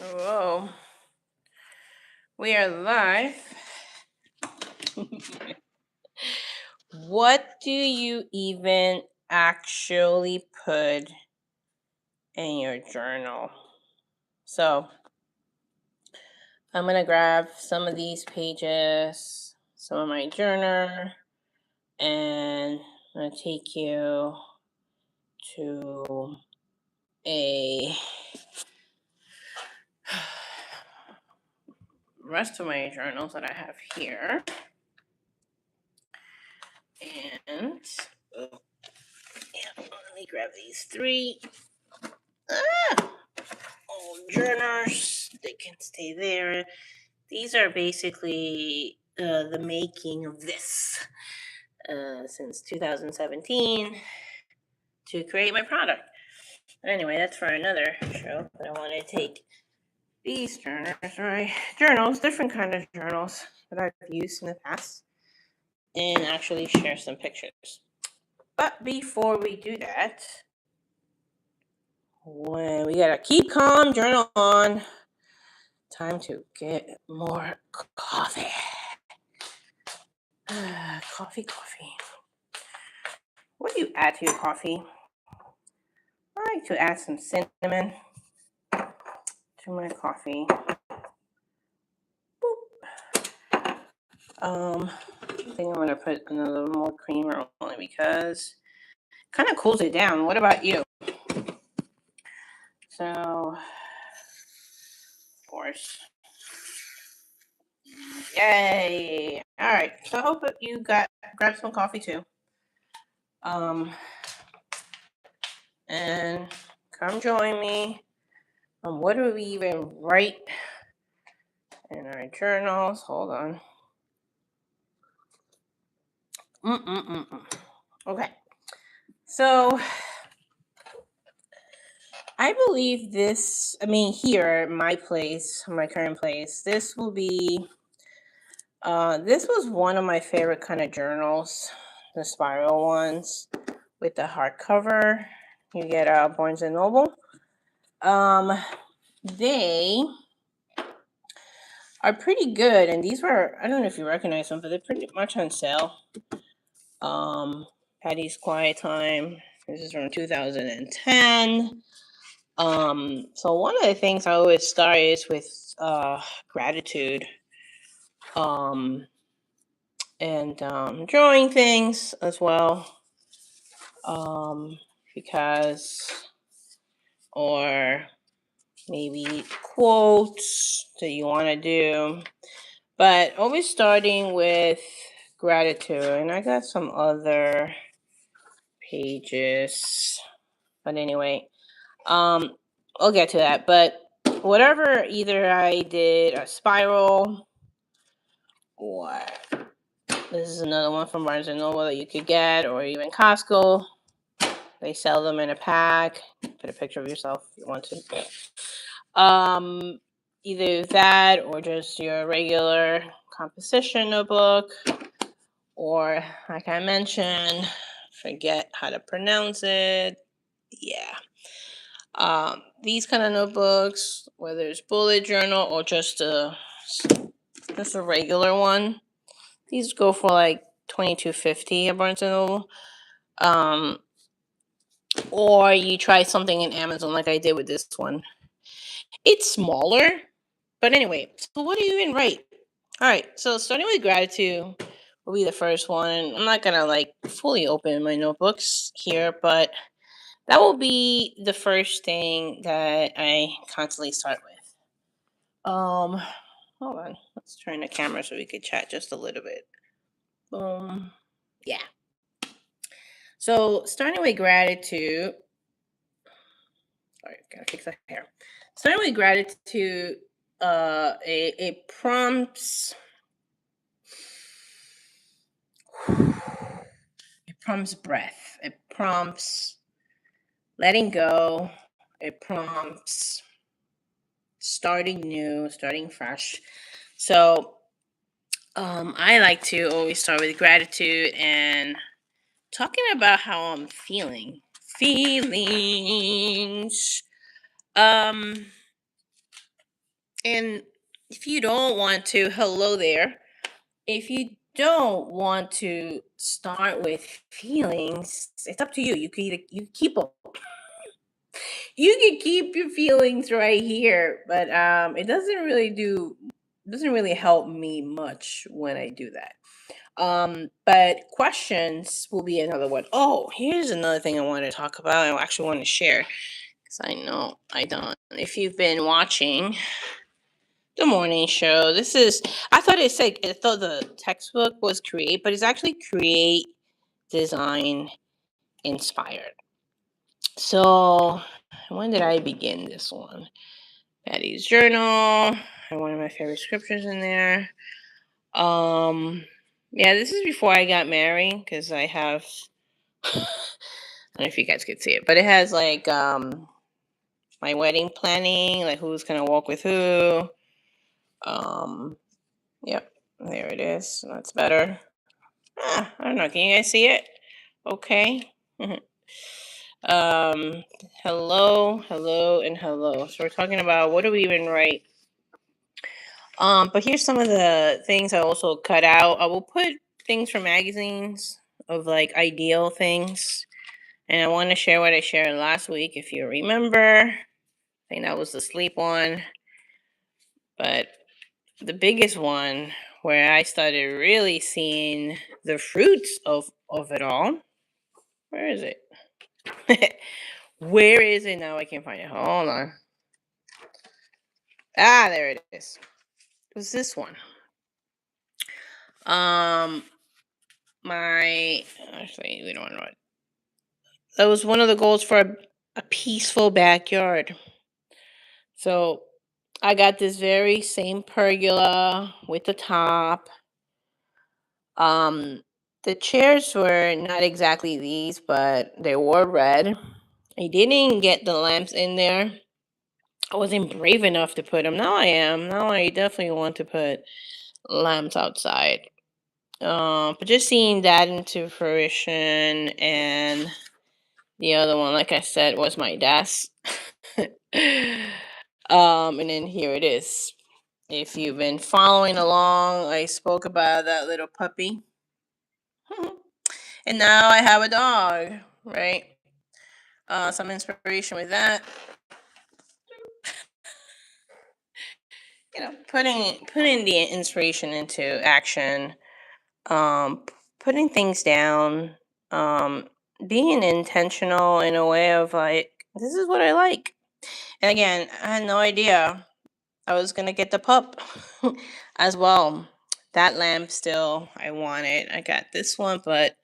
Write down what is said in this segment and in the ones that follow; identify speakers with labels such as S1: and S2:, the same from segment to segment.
S1: Whoa. We are live. What do you even actually put in your journal? So, I'm going to grab some of these pages, some of my journal, and I'm going to take you to a rest of my journals that I have here. And let me grab these three old journals. They can stay there. These are basically the making of this since 2017 to create my product. But anyway, that's for another show. But I want to take these journals, different kind of journals that I've used in the past, and actually share some pictures. But before we do that, we gotta keep calm, journal on. Time to get more coffee. Coffee. What do you add to your coffee? I like to add some cinnamon to my coffee. Boop. I think I'm gonna put a little more creamer only because it kind of cools it down. What about you? So, of course. Yay! All right. So I hope that you grab some coffee too. And come join me. What do we even write in our journals? Hold on. Okay. So I believe this, here, my current place, this will be, this was one of my favorite kind of journals, the spiral ones with the hardcover. You get Barnes & Noble. They are pretty good, and these were, I don't know if you recognize them, but they're pretty much on sale. Patty's Quiet Time. This is from 2010. So one of the things I always start is with gratitude. And drawing things as well. Because, or maybe quotes that you want to do. But always starting with gratitude. And I got some other pages. But anyway, I'll get to that. But whatever, either I did a spiral, or this is another one from Barnes & Noble that you could get, or even Costco. They sell them in a pack. Put a picture of yourself if you want to. Either that or just your regular composition notebook, or like I mentioned, forget how to pronounce it. Yeah. These kind of notebooks, whether it's bullet journal or just a regular one, these go for like $22.50 at Barnes & Noble. Or you try something in Amazon like I did with this one. It's smaller, but anyway, so what do you even write? All right, so starting with gratitude will be the first one. I'm not gonna fully open my notebooks here, but that will be the first thing that I constantly start with. Hold on, let's turn the camera so we could chat just a little bit. Boom. Yeah. So starting with gratitude. Sorry, gotta fix that hair. Starting with gratitude, it prompts breath. It prompts letting go. It prompts starting new, starting fresh. So I like to always start with gratitude and talking about how I'm feeling. Feelings. And if you don't want to, hello there. If you don't want to start with feelings, it's up to you. You can either you keep them. You can keep your feelings right here, but it doesn't really help me much when I do that. But questions will be another one. Oh, here's another thing I want to talk about. I actually want to share because I know I don't. If you've been watching the morning show, I thought the textbook was create, but it's actually create, design, inspired. So when did I begin this one? Patty's journal. One of my favorite scriptures in there. Yeah, this is before I got married because I have. I don't know if you guys could see it, but it has like my wedding planning, like who's gonna walk with who. Um, yep, there it is. That's better. I don't know. Can you guys see it? Okay. um, hello, and hello. So we're talking about what do we even write. But here's some of the things I also cut out. I will put things from magazines of like ideal things. And I want to share what I shared last week, if you remember. I think that was the sleep one. But the biggest one where I started really seeing the fruits of it all. Where is it? Where is it now? I can't find it. Hold on. Ah, there it is. It was this one. My actually we don't know it. That was one of the goals for a peaceful backyard. So I got this very same pergola with the top. Um, the chairs were not exactly these, but they were red. I didn't get the lamps in there. I wasn't brave enough to put them. Now I am. Now I definitely want to put lamps outside. But just seeing that into fruition, and the other one, like I said, was my desk. And then here it is. If you've been following along, I spoke about that little puppy. And now I have a dog, right? Some inspiration with that. Putting the inspiration into action, um, putting things down, um, being intentional in a way of like, this is what I like. And again, I had no idea I was gonna get the pup as well. That lamp still I want it. I got this one, but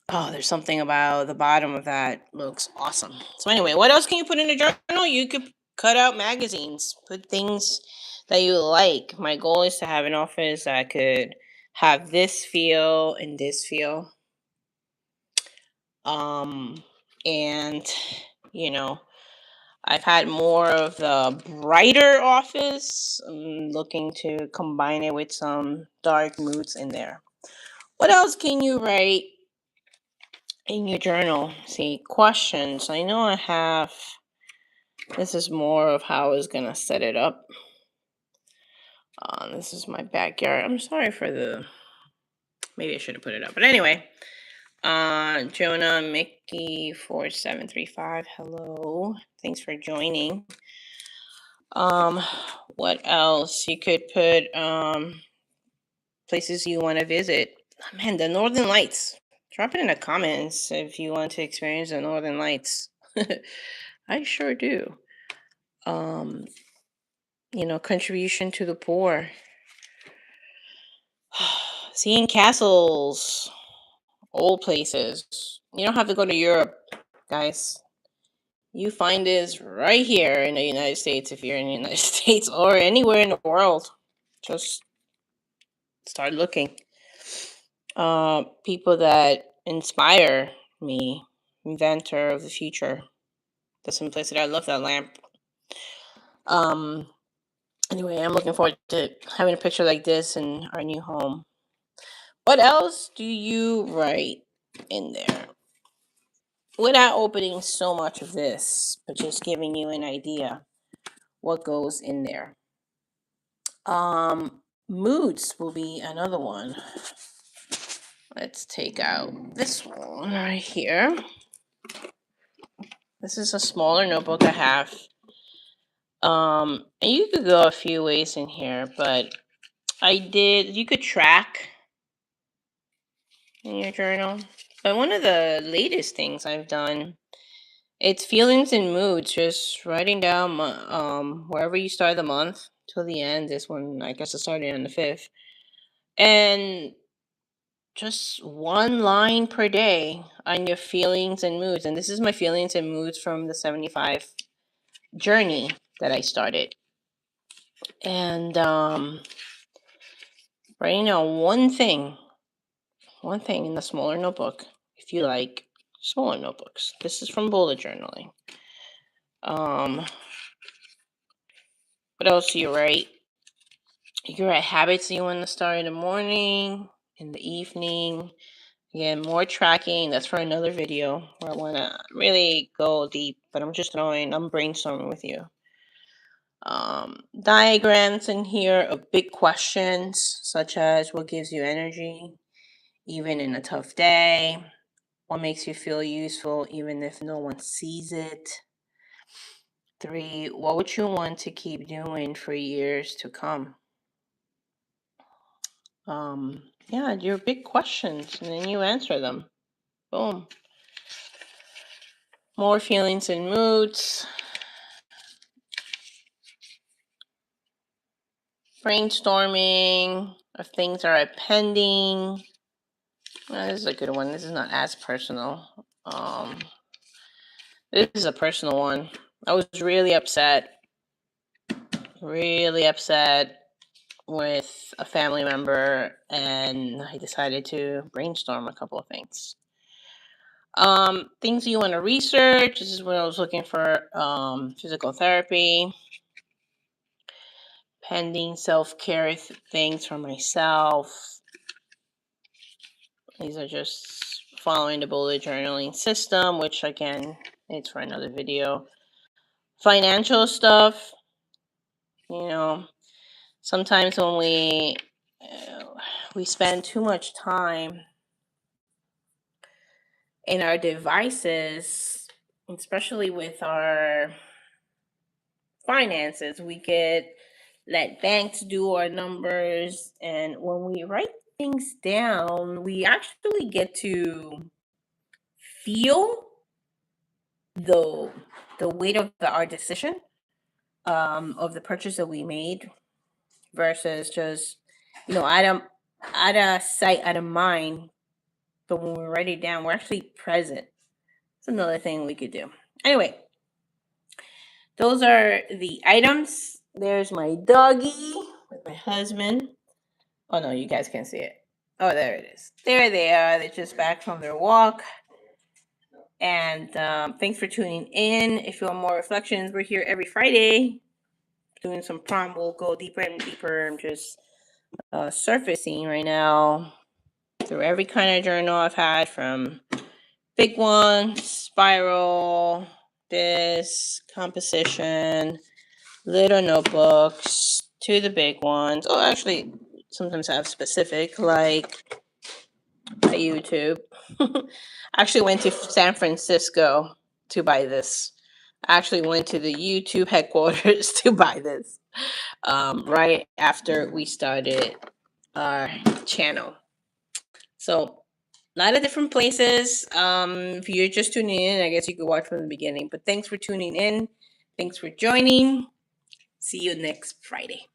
S1: oh, there's something about the bottom of that looks awesome. So anyway, what else can you put in a journal? You could cut out magazines, put things that you like. My goal is to have an office that could have this feel and this feel. Um and you know, I've had more of the brighter office. I'm looking to combine it with some dark moods in there. What else can you write in your journal? See, questions. I know I have. This is more of how I was going to set it up. This is my backyard. I'm sorry for the. Maybe I should have put it up. But anyway, Jonah Mickey 4735. Hello. Thanks for joining. Um, what else? You could put places you want to visit. Oh, man, the Northern Lights. Drop it in the comments if you want to experience the Northern Lights. I sure do. Um, contribution to the poor. Seeing castles, old places. You don't have to go to Europe, guys. You find this right here in the United States if you're in the United States or anywhere in the world. Just start looking. People that inspire me, inventor of the future. The simplicity. I love that lamp. Um. Anyway, I'm looking forward to having a picture like this in our new home. What else do you write in there? Without opening so much of this, but just giving you an idea. what goes in there. Moods will be another one. Let's take out this one right here. This is a smaller notebook I have. And you could go a few ways in here, but you could track in your journal. But one of the latest things I've done, it's feelings and moods, just writing down wherever you start the month till the end. This one, I guess I started on the 5th. And just one line per day on your feelings and moods. And this is my feelings and moods from the 75 journey that I started. And writing down one thing in the smaller notebook, if you like smaller notebooks. This is from bullet journaling. What else do you write? You can write habits you want to start in the morning, in the evening. Again, more tracking. That's for another video where I want to really go deep, but I'm brainstorming with you. Diagrams in here of big questions, such as what gives you energy, even in a tough day. What makes you feel useful, even if no one sees it? 3, what would you want to keep doing for years to come? Yeah, your big questions, and then you answer them. Boom. More feelings and moods. Brainstorming of things that are pending. This is a good one. This is not as personal. This is a personal one. I was really upset with a family member, and I decided to brainstorm a couple of things. Things you want to research. This is when I was looking for physical therapy. Pending self-care things for myself. These are just following the bullet journaling system, which again, it's for another video. Financial stuff. Sometimes when we spend too much time in our devices, especially with our finances, we let banks do our numbers, and when we write things down, we actually get to feel the weight of our decision, of the purchase that we made, versus just out of sight, out of mind. But when we write it down, we're actually present. It's another thing we could do. Anyway, those are the items. There's my doggy with my husband. Oh no, you guys can't see it. Oh, there it is. There they are. They're just back from their walk. And thanks for tuning in. If you want more reflections, we're here every Friday doing some prompt. We'll go deeper and deeper. I'm just surfacing right now through every kind of journal I've had, from big ones, spiral, this, composition, little notebooks, to the big ones. Oh, actually, sometimes I have specific, like my YouTube. I actually went to San Francisco to buy this. I actually went to the YouTube headquarters to buy this, right after we started our channel. So a lot of different places. If you're just tuning in, I guess you could watch from the beginning. But thanks for tuning in. Thanks for joining. See you next Friday.